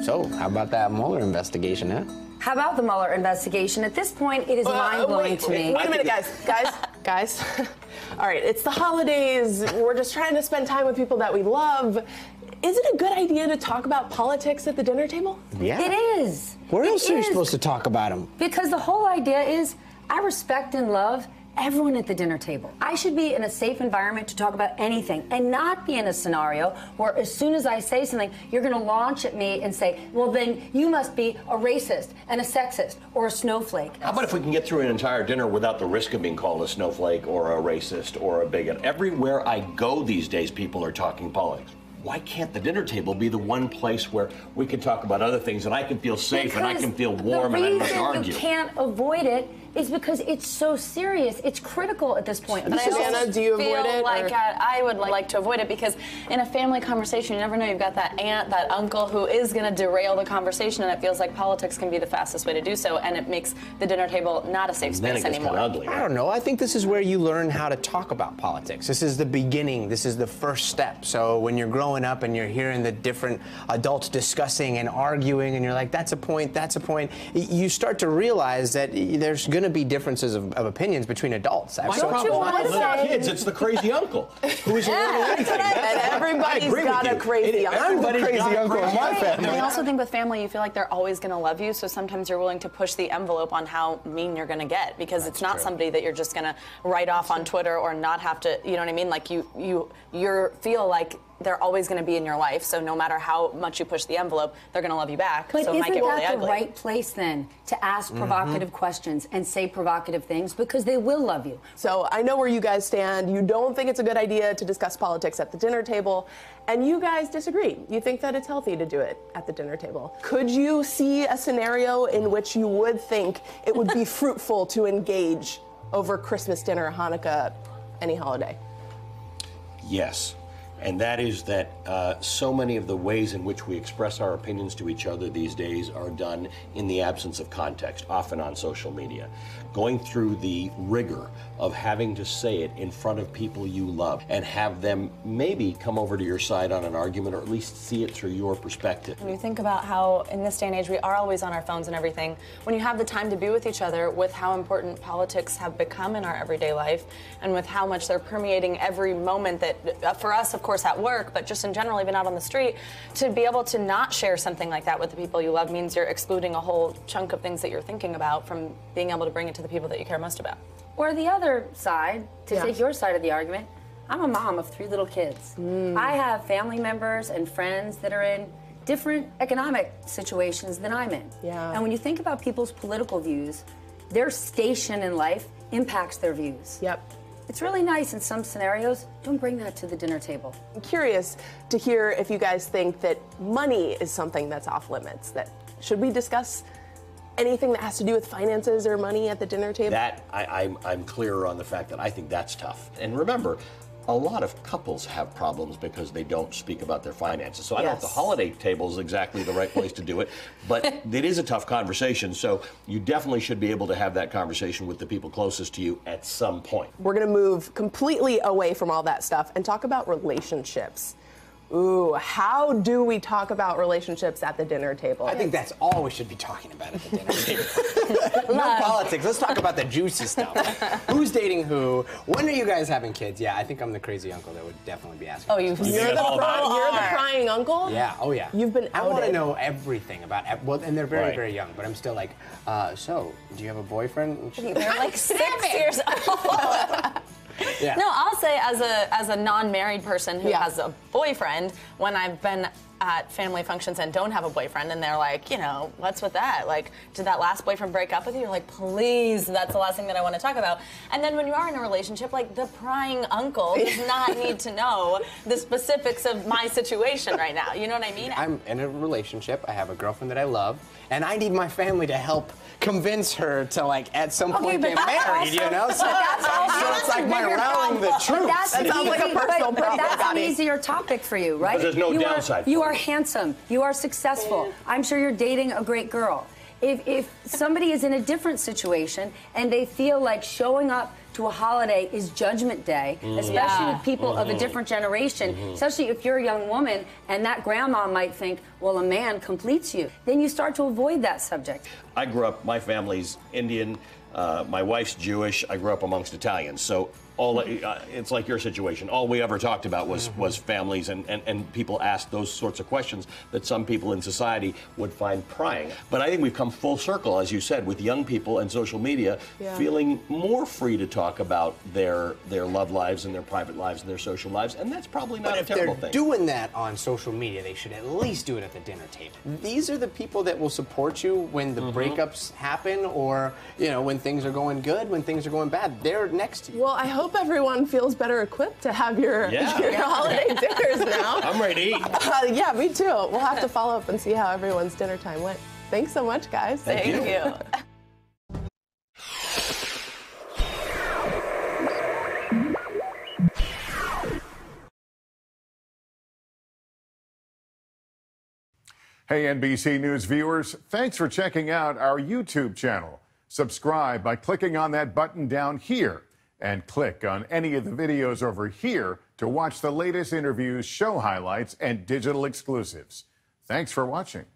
So, how about that Mueller investigation, huh? How about the Mueller investigation? At this point, it is mind-blowing to me. Wait a minute, guys. All right, it's the holidays. We're just trying to spend time with people that we love. Is it a good idea to talk about politics at the dinner table? Yeah. It is. Where else are you supposed to talk about them? Because the whole idea is I respect and love everyone at the dinner table. I should be in a safe environment to talk about anything and not be in a scenario where as soon as I say something, you're going to launch at me and say, well, then you must be a racist and a sexist or a snowflake. How about if we can get through an entire dinner without the risk of being called a snowflake or a racist or a bigot? Everywhere I go these days, people are talking politics. Why can't the dinner table be the one place where we can talk about other things and I can feel safe and I can feel warm and I don't have to argue? The reason you can't avoid it is because it's so serious. It's critical at this point. But Savannah, do you avoid it? Like I would like to avoid it because in a family conversation, you never know. You've got that aunt, that uncle who is going to derail the conversation, and it feels like politics can be the fastest way to do so, and it makes the dinner table not a safe space anymore. Kind of ugly, right? I don't know. I think this is where you learn how to talk about politics. This is the beginning. This is the first step. So when you're growing up and you're hearing the different adults discussing and arguing, and you're like, that's a point, that's a point, you start to realize that there's going to be differences of opinions between adults. My problem is not kids, it's the crazy uncle who isn't learning anything. And everybody's got a crazy uncle. I'm the crazy uncle in my family. I also think with family, you feel like they're always going to love you, so sometimes you're willing to push the envelope on how mean you're going to get, because it's not somebody that you're just going to write off on Twitter or not have to, you know what I mean? Like you feel like they're always going to be in your life, so no matter how much you push the envelope, they're going to love you back. But so it might get really isn't that ugly. the right place then to ask provocative questions and say provocative things, because they will love you? So I know where you guys stand. You don't think it's a good idea to discuss politics at the dinner table, and you guys disagree. You think that it's healthy to do it at the dinner table. Could you see a scenario in which you would think it would be fruitful to engage over Christmas dinner, Hanukkah, any holiday? Yes. And that is that so many of the ways in which we express our opinions to each other these days are done in the absence of context, often on social media. Going through the rigor of having to say it in front of people you love and have them maybe come over to your side on an argument, or at least see it through your perspective. When you think about how in this day and age we are always on our phones and everything, when you have the time to be with each other, with how important politics have become in our everyday life and with how much they're permeating every moment that, for us of course at work, but just in general even out on the street, to be able to not share something like that with the people you love means you're excluding a whole chunk of things that you're thinking about from being able to bring it to the people that you care most about. Or the other side, to take your side of the argument, I'm a mom of 3 little kids. I have family members and friends that are in different economic situations than I'm in. And when you think about people's political views, their station in life impacts their views. It's really nice in some scenarios. Don't bring that to the dinner table. I'm curious to hear if you guys think that money is something that's off limits. That should we discuss anything that has to do with finances or money at the dinner table? That, I'm clearer on the fact that I think that's tough. And remember, a lot of couples have problems because they don't speak about their finances. So I don't know if the holiday table is exactly the right place to do it, but it is a tough conversation. So you definitely should be able to have that conversation with the people closest to you at some point. We're going to move completely away from all that stuff and talk about relationships. Ooh, how do we talk about relationships at the dinner table? I think that's all we should be talking about at the dinner table. No politics. Let's talk about the juicy stuff. Who's dating who? When are you guys having kids? Yeah, I think I'm the crazy uncle that would definitely be asking. Oh, you're the crying uncle? Yeah, oh yeah. You've been outed. I want to know everything about, well, and they're very, very young, but I'm still like, so, do you have a boyfriend? They're like 6 years old. No, I'll say as a non-married person who has a boyfriend, when I've been at family functions and don't have a boyfriend, and they're like, you know, what's with that? Like, did that last boyfriend break up with you? You're like, please, that's the last thing that I want to talk about. And then when you are in a relationship, like, the prying uncle does not need to know the specifics of my situation right now. You know what I mean? I'm in a relationship. I have a girlfriend that I love, and I need my family to help convince her to, like, at some point get married, you know? So it's like my realm the truth. That sounds like a personal problem, But that's Gadi. an easier topic for you, right? But there's no downside. You are handsome. You are successful. I'm sure you're dating a great girl. If somebody is in a different situation and they feel like showing up to a holiday is Judgment Day, especially with people of a different generation, especially if you're a young woman and that grandma might think, well, a man completes you. Then you start to avoid that subject. I grew up, my family's Indian, my wife's Jewish, I grew up amongst Italians, so it's like your situation. All we ever talked about was families, and people asked those sorts of questions that some people in society would find prying. But I think we've come full circle, as you said, with young people and social media feeling more free to talk about their love lives and their private lives and their social lives, and that's probably not a terrible thing. But if they're doing that on social media, they should at least do it at the dinner table. These are the people that will support you when the breakups happen, or when things are going good, when things are going bad. They're next to you. Well, I hope everyone feels better equipped to have your holiday dinners now. I'm ready to eat. Yeah, me too. We'll have to follow up and see how everyone's dinner time went. Thanks so much, guys. Thank you. Hey, NBC News viewers, thanks for checking out our YouTube channel. Subscribe by clicking on that button down here, and click on any of the videos over here to watch the latest interviews, show highlights, and digital exclusives. Thanks for watching.